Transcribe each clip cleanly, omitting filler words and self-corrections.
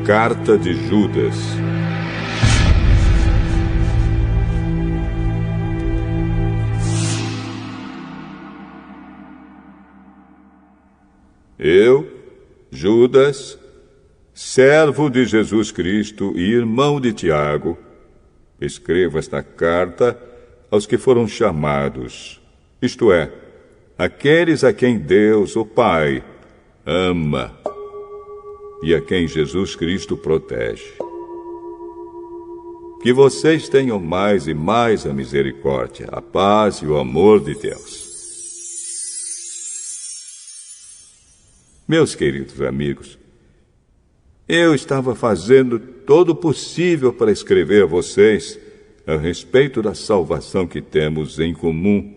Carta de Judas. Eu, Judas, servo de Jesus Cristo e irmão de Tiago, escrevo esta carta aos que foram chamados, isto é, aqueles a quem Deus, o Pai, ama e a quem Jesus Cristo protege. Que vocês tenham mais e mais a misericórdia, a paz e o amor de Deus. Meus queridos amigos, eu estava fazendo todo o possível para escrever a vocês a respeito da salvação que temos em comum.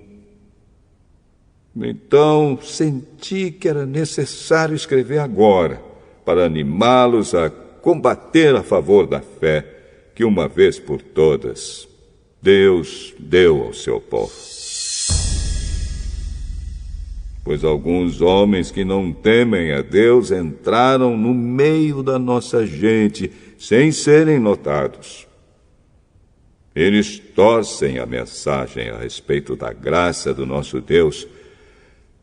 Então, senti que era necessário escrever agora, para animá-los a combater a favor da fé que, uma vez por todas, Deus deu ao seu povo. Pois alguns homens que não temem a Deus entraram no meio da nossa gente sem serem notados. Eles torcem a mensagem a respeito da graça do nosso Deus,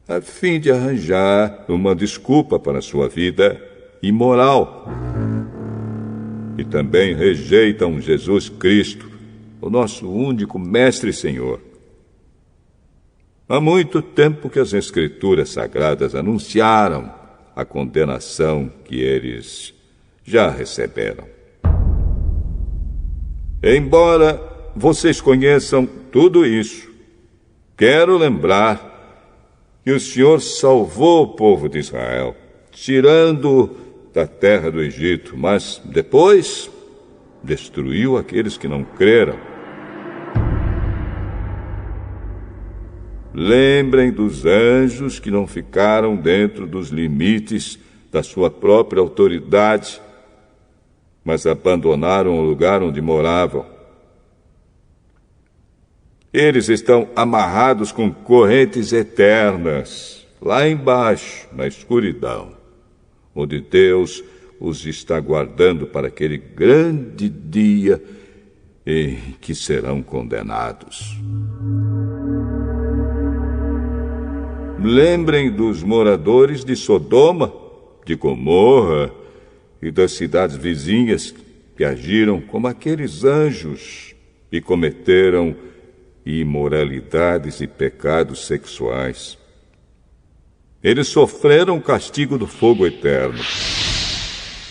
a fim de arranjar uma desculpa para a sua vida imoral. E também rejeitam Jesus Cristo, o nosso único Mestre e Senhor. Há muito tempo que as Escrituras Sagradas anunciaram a condenação que eles já receberam. Embora vocês conheçam tudo isso, quero lembrar que o Senhor salvou o povo de Israel, tirando-o da terra do Egito, mas depois destruiu aqueles que não creram. Lembrem dos anjos que não ficaram dentro dos limites da sua própria autoridade, mas abandonaram o lugar onde moravam. Eles estão amarrados com correntes eternas, lá embaixo, na escuridão, onde Deus os está guardando para aquele grande dia em que serão condenados. Lembrem dos moradores de Sodoma, de Gomorra e das cidades vizinhas que agiram como aqueles anjos e cometeram imoralidades e pecados sexuais. Eles sofreram o castigo do fogo eterno,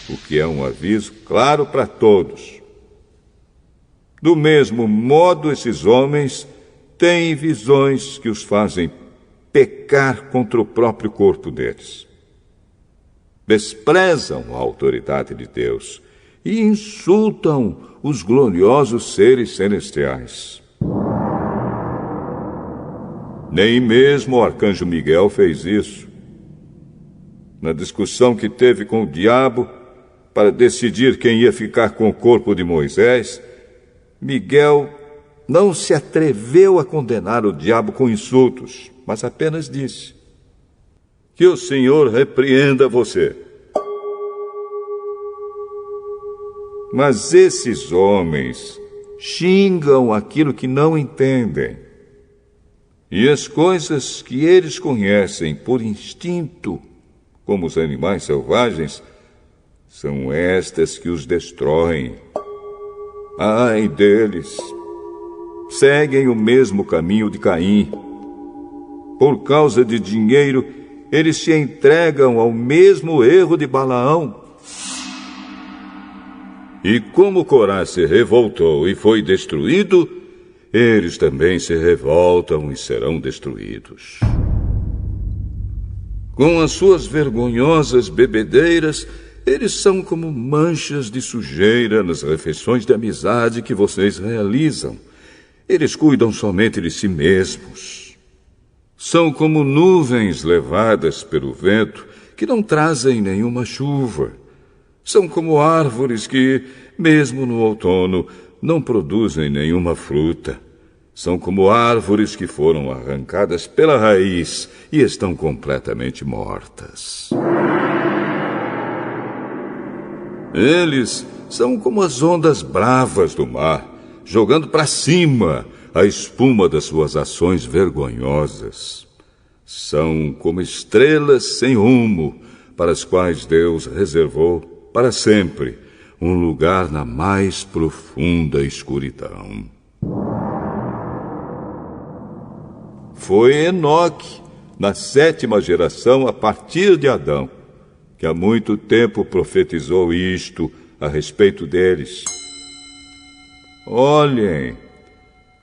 o que é um aviso claro para todos. Do mesmo modo, esses homens têm visões que os fazem pecar contra o próprio corpo deles. Desprezam a autoridade de Deus e insultam os gloriosos seres celestiais. Nem mesmo o arcanjo Miguel fez isso. Na discussão que teve com o diabo para decidir quem ia ficar com o corpo de Moisés, Miguel não se atreveu a condenar o diabo com insultos, mas apenas disse: que o Senhor repreenda você. Mas esses homens xingam aquilo que não entendem. E as coisas que eles conhecem por instinto, como os animais selvagens, são estas que os destroem. Ai deles! Seguem o mesmo caminho de Caim. Por causa de dinheiro, eles se entregam ao mesmo erro de Balaão. E como Corá se revoltou e foi destruído, eles também se revoltam e serão destruídos. Com as suas vergonhosas bebedeiras, eles são como manchas de sujeira nas refeições de amizade que vocês realizam. Eles cuidam somente de si mesmos. São como nuvens levadas pelo vento que não trazem nenhuma chuva. São como árvores que, mesmo no outono, não produzem nenhuma fruta. São como árvores que foram arrancadas pela raiz e estão completamente mortas. Eles são como as ondas bravas do mar, jogando para cima a espuma das suas ações vergonhosas. São como estrelas sem rumo, para as quais Deus reservou para sempre um lugar na mais profunda escuridão. Foi Enoque, na 7ª geração a partir de Adão, que há muito tempo profetizou isto a respeito deles. Olhem,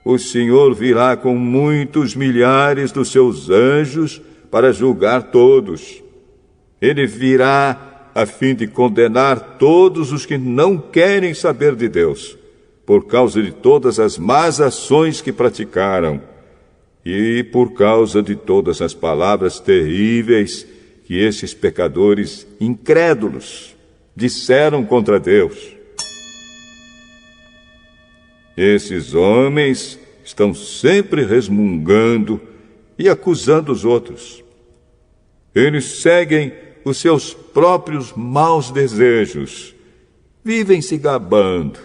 o Senhor virá com muitos milhares dos seus anjos para julgar todos. Ele virá a fim de condenar todos os que não querem saber de Deus, por causa de todas as más ações que praticaram e por causa de todas as palavras terríveis que esses pecadores incrédulos disseram contra Deus. Esses homens estão sempre resmungando e acusando os outros. Eles seguem os seus próprios maus desejos, vivem se gabando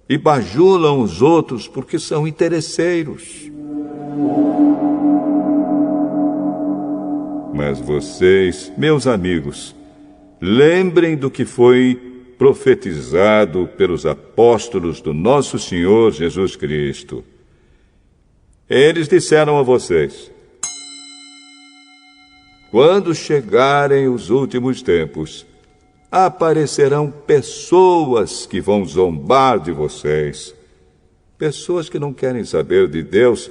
e bajulam os outros porque são interesseiros. Mas vocês, meus amigos, lembrem do que foi profetizado pelos apóstolos do nosso Senhor Jesus Cristo. Eles disseram a vocês: quando chegarem os últimos tempos, aparecerão pessoas que vão zombar de vocês, pessoas que não querem saber de Deus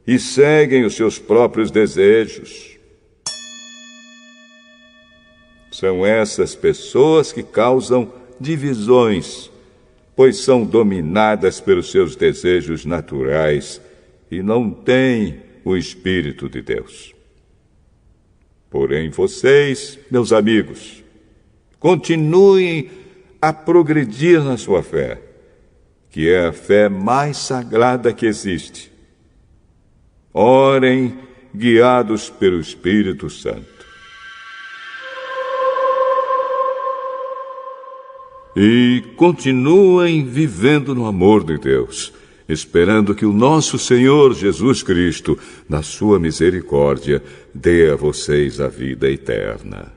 e seguem os seus próprios desejos. São essas pessoas que causam divisões, pois são dominadas pelos seus desejos naturais e não têm o Espírito de Deus. Porém, vocês, meus amigos, continuem a progredir na sua fé, que é a fé mais sagrada que existe. Orem guiados pelo Espírito Santo. E continuem vivendo no amor de Deus, esperando que o nosso Senhor Jesus Cristo, na sua misericórdia, dê a vocês a vida eterna.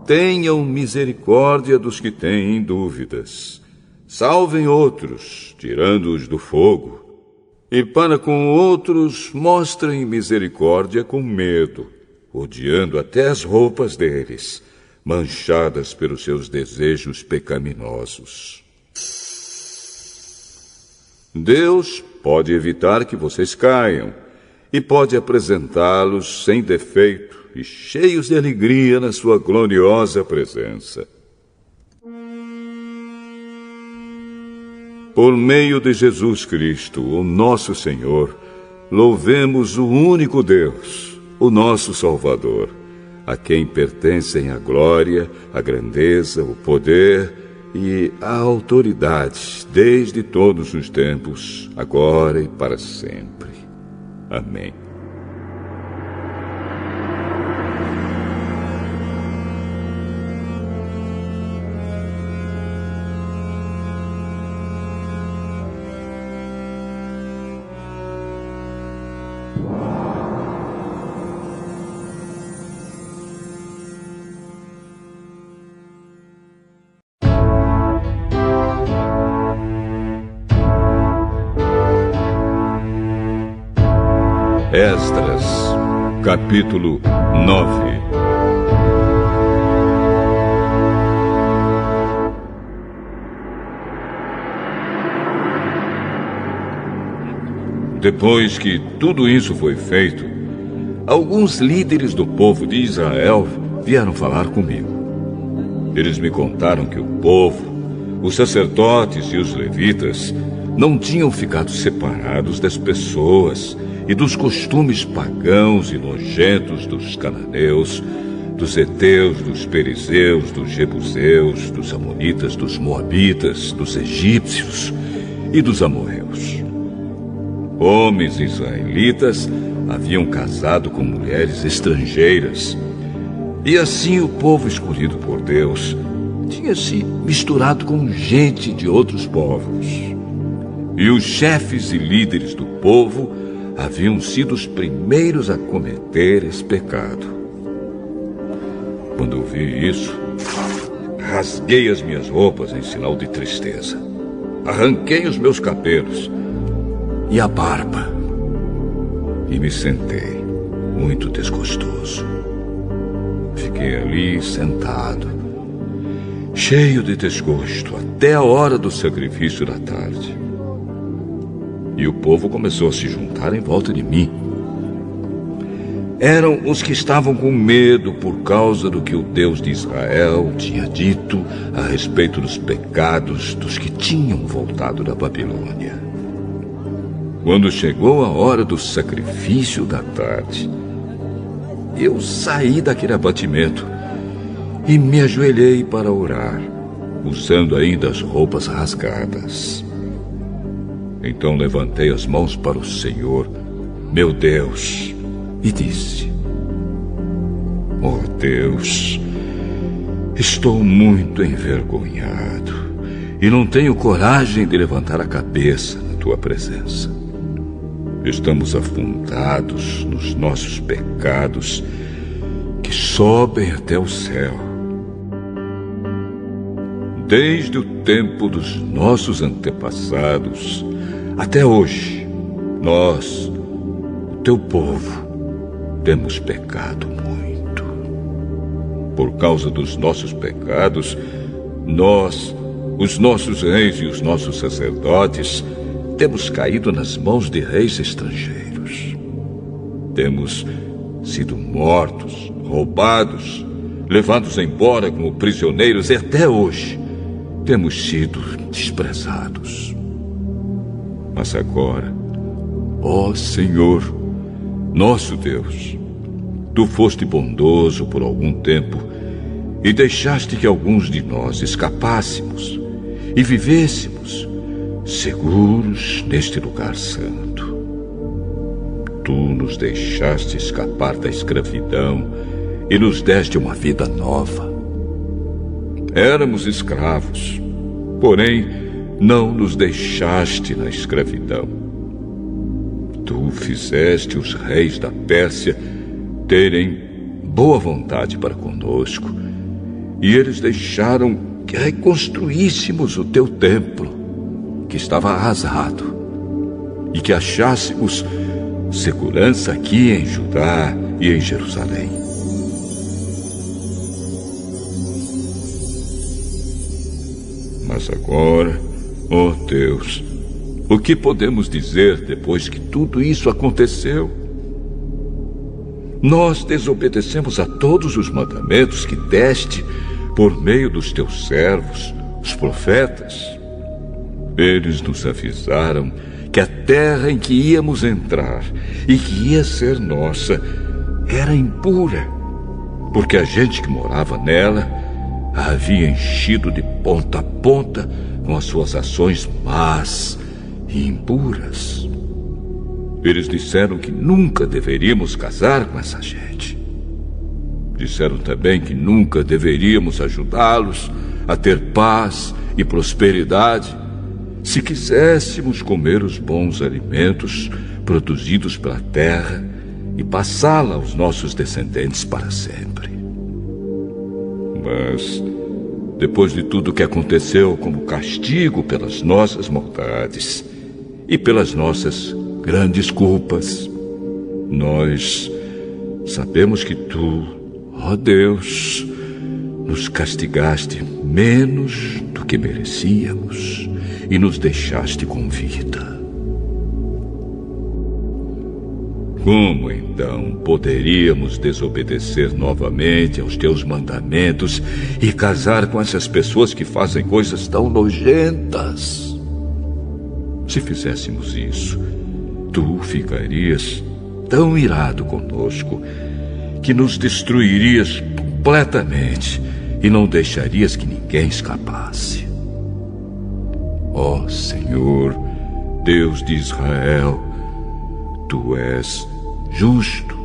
Tenham misericórdia dos que têm dúvidas. Salvem outros, tirando-os do fogo. E para com outros, mostrem misericórdia com medo, odiando até as roupas deles, manchadas pelos seus desejos pecaminosos. Deus pode evitar que vocês caiam e pode apresentá-los sem defeito e cheios de alegria na sua gloriosa presença. Por meio de Jesus Cristo, o nosso Senhor, louvemos o único Deus, o nosso Salvador, a quem pertencem a glória, a grandeza, o poder e a autoridade, desde todos os tempos, agora e para sempre. Amém. Esdras, capítulo 9. Depois que tudo isso foi feito, alguns líderes do povo de Israel vieram falar comigo. Eles me contaram que o povo, os sacerdotes e os levitas não tinham ficado separados das pessoas e dos costumes pagãos e nojentos dos cananeus, dos heteus, dos perizeus, dos jebuseus, dos amonitas, dos moabitas, dos egípcios e dos amorreus. Homens israelitas haviam casado com mulheres estrangeiras E assim o povo escolhido por Deus tinha se misturado com gente de outros povos. E os chefes e líderes do povo haviam sido os primeiros a cometer esse pecado. Quando eu vi isso, rasguei as minhas roupas em sinal de tristeza. Arranquei os meus cabelos e a barba e me sentei, muito desgostoso. Fiquei ali sentado, cheio de desgosto, até a hora do sacrifício da tarde. E o povo começou a se juntar em volta de mim. Eram os que estavam com medo por causa do que o Deus de Israel tinha dito a respeito dos pecados dos que tinham voltado da Babilônia. Quando chegou a hora do sacrifício da tarde, eu saí daquele abatimento e me ajoelhei para orar, usando ainda as roupas rasgadas. Então levantei as mãos para o Senhor, meu Deus, e disse: Oh Deus, estou muito envergonhado e não tenho coragem de levantar a cabeça na tua presença. Estamos afundados nos nossos pecados que sobem até o céu. Desde o tempo dos nossos antepassados até hoje, nós, o teu povo, temos pecado muito. Por causa dos nossos pecados, nós, os nossos reis e os nossos sacerdotes, temos caído nas mãos de reis estrangeiros. Temos sido mortos, roubados, levados embora como prisioneiros e até hoje temos sido desprezados. Mas agora, ó Senhor, nosso Deus, tu foste bondoso por algum tempo e deixaste que alguns de nós escapássemos e vivêssemos seguros neste lugar santo. Tu nos deixaste escapar da escravidão e nos deste uma vida nova. Éramos escravos, porém não nos deixaste na escravidão. Tu fizeste os reis da Pérsia terem boa vontade para conosco, e eles deixaram que reconstruíssemos o teu templo, que estava arrasado, e que achássemos segurança aqui em Judá e em Jerusalém. Mas agora, ó Deus, o que podemos dizer depois que tudo isso aconteceu? Nós desobedecemos a todos os mandamentos que deste por meio dos teus servos, os profetas. Eles nos avisaram que a terra em que íamos entrar e que ia ser nossa era impura, porque a gente que morava nela a havia enchido de ponta a ponta com as suas ações más e impuras. Eles disseram que nunca deveríamos casar com essa gente. Disseram também que nunca deveríamos ajudá-los a ter paz e prosperidade se quiséssemos comer os bons alimentos produzidos pela terra e passá-la aos nossos descendentes para sempre. Mas, depois de tudo o que aconteceu como castigo pelas nossas maldades e pelas nossas grandes culpas, nós sabemos que tu, ó Deus, nos castigaste menos do que merecíamos e nos deixaste com vida. Como então poderíamos desobedecer novamente aos teus mandamentos e casar com essas pessoas que fazem coisas tão nojentas? Se fizéssemos isso, tu ficarias tão irado conosco que nos destruirias completamente e não deixarias que ninguém escapasse. Ó Senhor, Deus de Israel, tu és justo,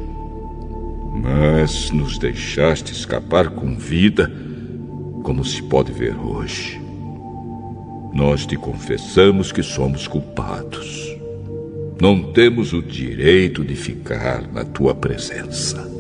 mas nos deixaste escapar com vida, como se pode ver hoje. Nós te confessamos que somos culpados. Não temos o direito de ficar na tua presença.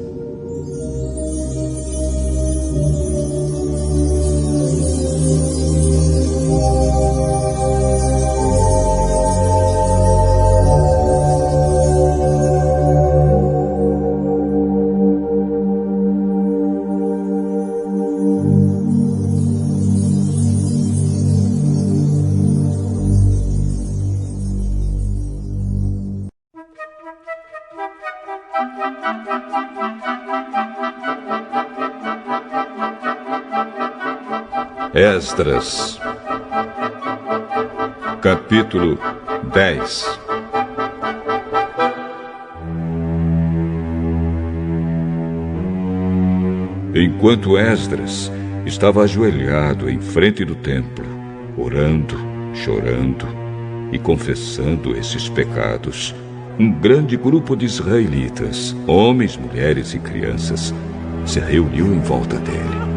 Esdras, capítulo 10. Enquanto Esdras estava ajoelhado em frente do templo, orando, chorando e confessando esses pecados, um grande grupo de israelitas, homens, mulheres e crianças, se reuniu em volta dele.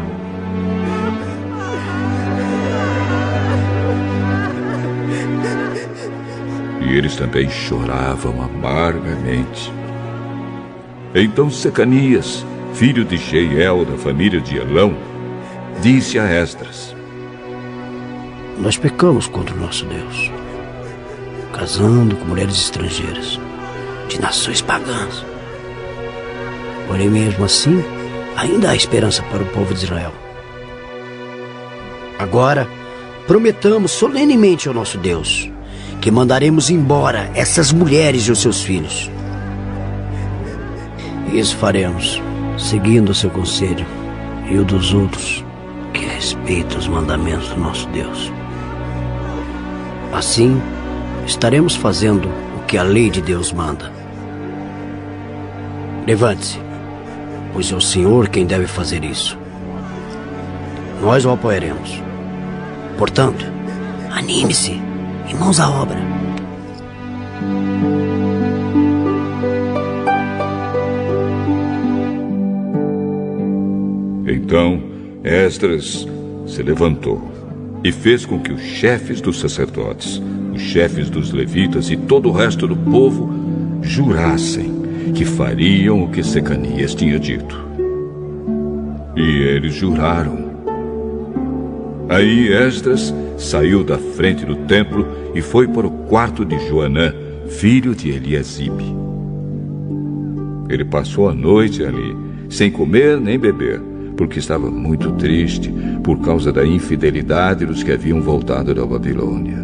E eles também choravam amargamente. Então Secanias, filho de Jeiel, da família de Elão, disse a Esdras: Nós pecamos contra o nosso Deus, casando com mulheres estrangeiras, de nações pagãs. Porém, mesmo assim, ainda há esperança para o povo de Israel. Agora, prometamos solenemente ao nosso Deus que mandaremos embora essas mulheres e os seus filhos. Isso faremos, seguindo o seu conselho e o dos outros que respeitam os mandamentos do nosso Deus. Assim, estaremos fazendo o que a lei de Deus manda. Levante-se, pois é o Senhor quem deve fazer isso. Nós o apoiaremos. Portanto, anime-se e mãos à obra. Então Esdras se levantou e fez com que os chefes dos sacerdotes, os chefes dos levitas e todo o resto do povo jurassem que fariam o que Secanias tinha dito. E eles juraram. Aí Esdras saiu da frente do templo e foi para o quarto de Joanã, filho de Eliasibe. Ele passou a noite ali, sem comer nem beber, porque estava muito triste por causa da infidelidade dos que haviam voltado da Babilônia.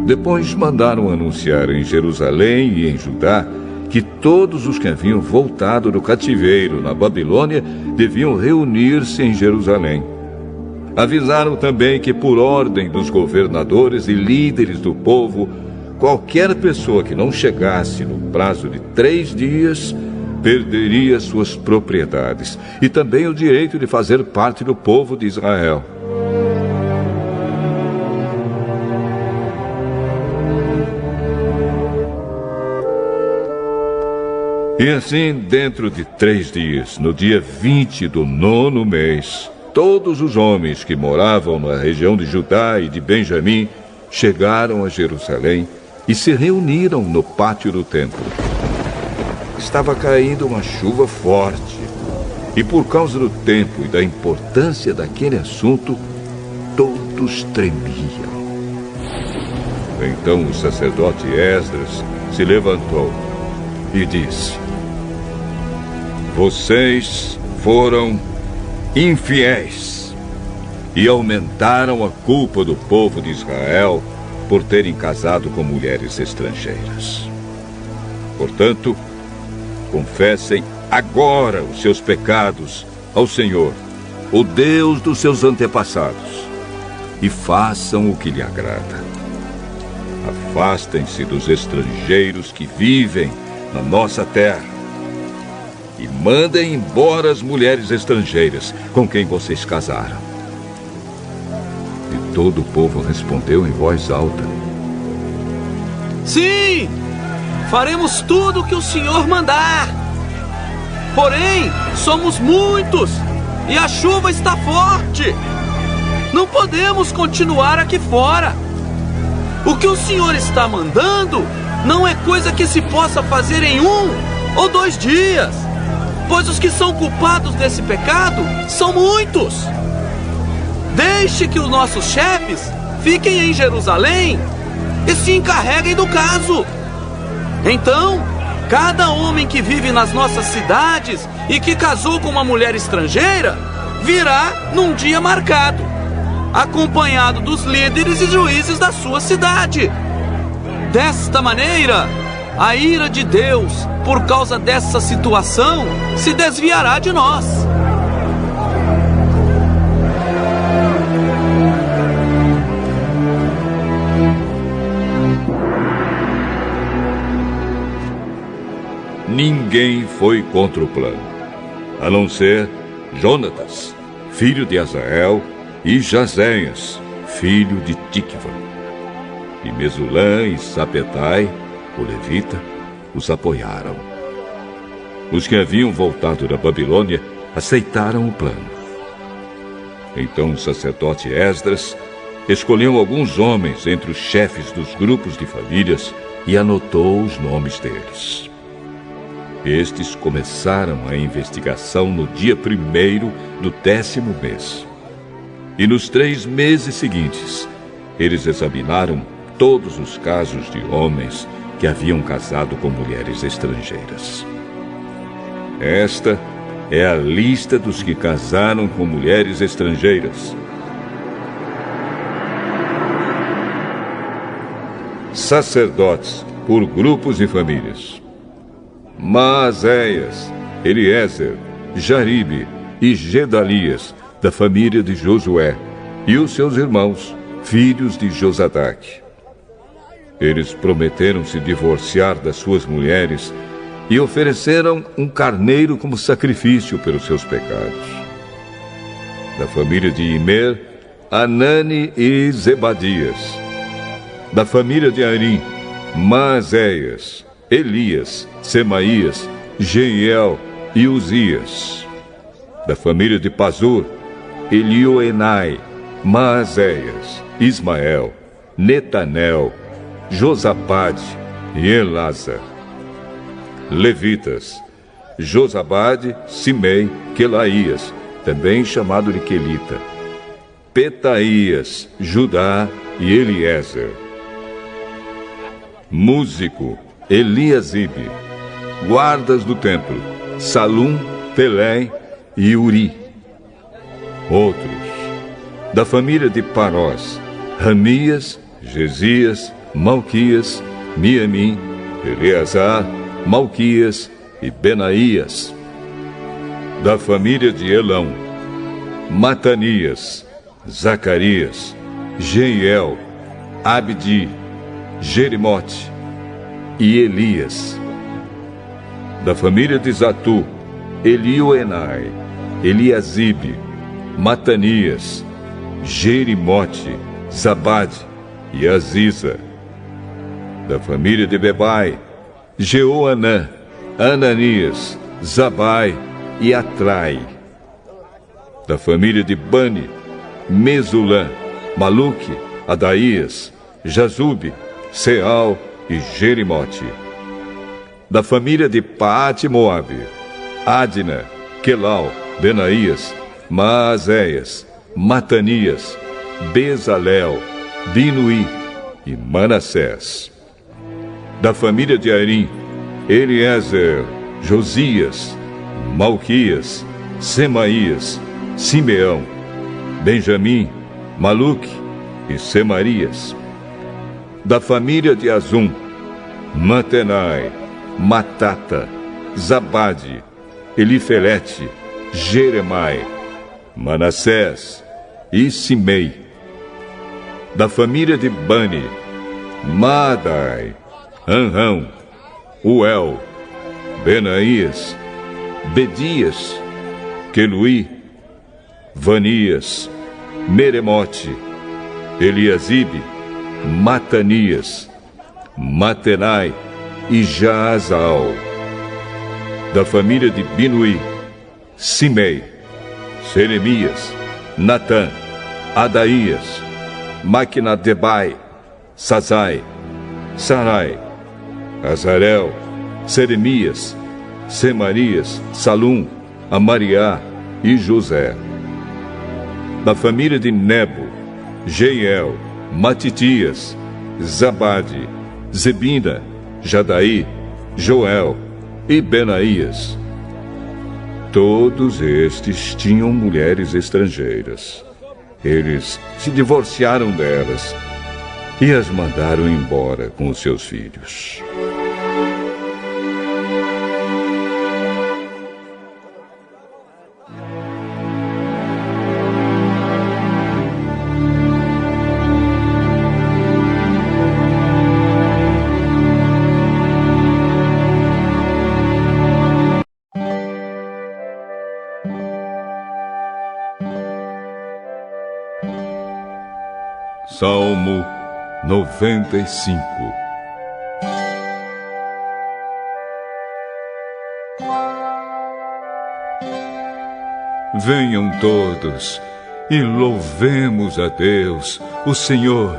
Depois mandaram anunciar em Jerusalém e em Judá que todos os que haviam voltado do cativeiro na Babilônia deviam reunir-se em Jerusalém. Avisaram também que, por ordem dos governadores e líderes do povo, qualquer pessoa que não chegasse no prazo de 3 dias perderia suas propriedades e também o direito de fazer parte do povo de Israel. E assim, dentro de 3 dias, no dia 20 do 9º mês, todos os homens que moravam na região de Judá e de Benjamim chegaram a Jerusalém e se reuniram no pátio do templo. Estava caindo uma chuva forte e, por causa do tempo e da importância daquele assunto, todos tremiam. Então o sacerdote Esdras se levantou e disse: Vocês foram infiéis e aumentaram a culpa do povo de Israel por terem casado com mulheres estrangeiras. Portanto, confessem agora os seus pecados ao Senhor, o Deus dos seus antepassados, e façam o que lhe agrada. Afastem-se dos estrangeiros que vivem na nossa terra e mandem embora as mulheres estrangeiras com quem vocês casaram. E todo o povo respondeu em voz alta: Sim! Faremos tudo o que o Senhor mandar. Porém, somos muitos e a chuva está forte. Não podemos continuar aqui fora. O que o Senhor está mandando não é coisa que se possa fazer em 1 ou 2 dias, pois os que são culpados desse pecado são muitos. Deixe que os nossos chefes fiquem em Jerusalém e se encarreguem do caso. Então, cada homem que vive nas nossas cidades e que casou com uma mulher estrangeira virá num dia marcado, acompanhado dos líderes e juízes da sua cidade. Desta maneira, a ira de Deus, por causa dessa situação, se desviará de nós. Ninguém foi contra o plano, a não ser Jonatas, filho de Azael, e Jazéias, filho de Tikva. E Mesulã e Sapetai, o levita, os apoiaram. Os que haviam voltado da Babilônia aceitaram o plano. Então o sacerdote Esdras escolheu alguns homens entre os chefes dos grupos de famílias e anotou os nomes deles. Estes começaram a investigação no dia 1º do 10º mês. E nos 3 meses seguintes, eles examinaram todos os casos de homens que haviam casado com mulheres estrangeiras. Esta é a lista dos que casaram com mulheres estrangeiras. Sacerdotes, por grupos e famílias: Maazéias, Eliezer, Jaribe e Gedalias, da família de Josué, e os seus irmãos, filhos de Josadaque. Eles prometeram se divorciar das suas mulheres e ofereceram um carneiro como sacrifício pelos seus pecados. Da família de Imer, Anani e Zebadias. Da família de Arim, Maazéias, Elias, Semaías, Jeiel e Uzias. Da família de Pazur, Elioenai, Maazéias, Ismael, Netanel, Josabade e Elasa. Levitas: Josabade, Simei, Quelaías, também chamado de Quelita, Petaías, Judá e Eliezer. Músico: Eliasibe. Guardas do templo: Salum, Telém e Uri. Outros: da família de Parós, Ramias, Gesias, Malquias, Miamim, Eleazar, Malquias e Benaías. Da família de Elão, Matanias, Zacarias, Jeiel, Abdi, Jerimote e Elias. Da família de Zatu, Elioenai, Eliasibe, Matanias, Jerimote, Zabade e Aziza. Da família de Bebai, Jeoanã, Ananias, Zabai e Atrai. Da família de Bani, Mesulã, Maluque, Adaías, Jazube, Seal e Jerimote. Da família de Paate Moabe, Adna, Quelau, Benaías, Maazéias, Matanias, Bezalel, Binuí e Manassés. Da família de Arim, Eliezer, Josias, Malquias, Semaías, Simeão, Benjamim, Maluque e Semarias. Da família de Azum, Matenai, Matata, Zabade, Elifelete, Jeremai, Manassés e Simei. Da família de Bani, Maadai, Anrão, Uel, Benaías, Bedias, Queluí, Vanias, Meremote, Eliasibe, Matanias, Matenai e Jaazal. Da família de Binuí, Simei, Seremias, Natã, Adaías, Maquinadebai, Sazai, Sarai, Azarel, Seremias, Semarias, Salum, Amariá e José. Da família de Nebo, Jeiel, Matitias, Zabade, Zebina, Jadaí, Joel e Benaías. Todos estes tinham mulheres estrangeiras. Eles se divorciaram delas e as mandaram embora com os seus filhos. Salmo 95. Venham todos e louvemos a Deus, o Senhor.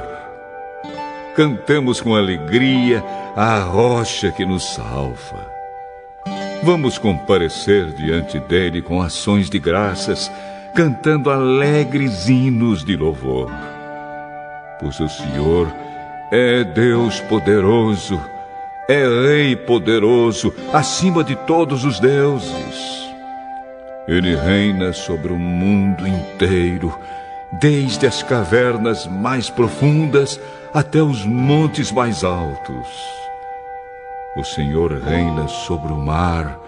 Cantemos com alegria à rocha que nos salva. Vamos comparecer diante dele com ações de graças, cantando alegres hinos de louvor. Pois o Senhor é Deus poderoso, é Rei poderoso, acima de todos os deuses. Ele reina sobre o mundo inteiro, desde as cavernas mais profundas até os montes mais altos. O Senhor reina sobre o mar,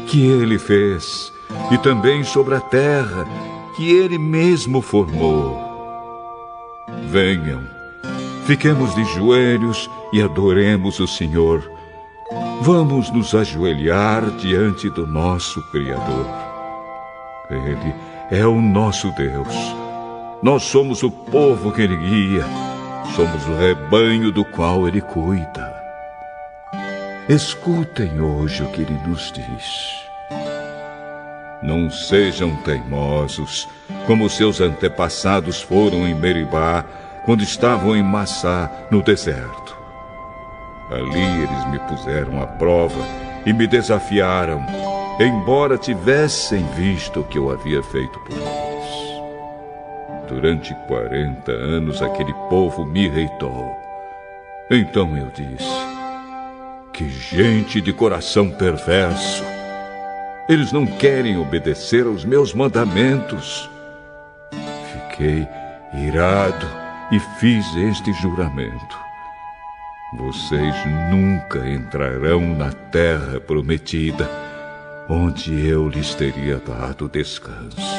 que Ele fez, e também sobre a terra, que Ele mesmo formou. Venham, fiquemos de joelhos e adoremos o Senhor. Vamos nos ajoelhar diante do nosso Criador. Ele é o nosso Deus. Nós somos o povo que Ele guia. Somos o rebanho do qual Ele cuida. Escutem hoje o que Ele nos diz. Não sejam teimosos, como seus antepassados foram em Meribá, quando estavam em Massá, no deserto. Ali eles me puseram à prova e me desafiaram, embora tivessem visto o que eu havia feito por eles. Durante 40 anos aquele povo me irritou. Então eu disse: que gente de coração perverso! Eles não querem obedecer aos meus mandamentos. Fiquei irado e fiz este juramento: vocês nunca entrarão na terra prometida, onde eu lhes teria dado descanso.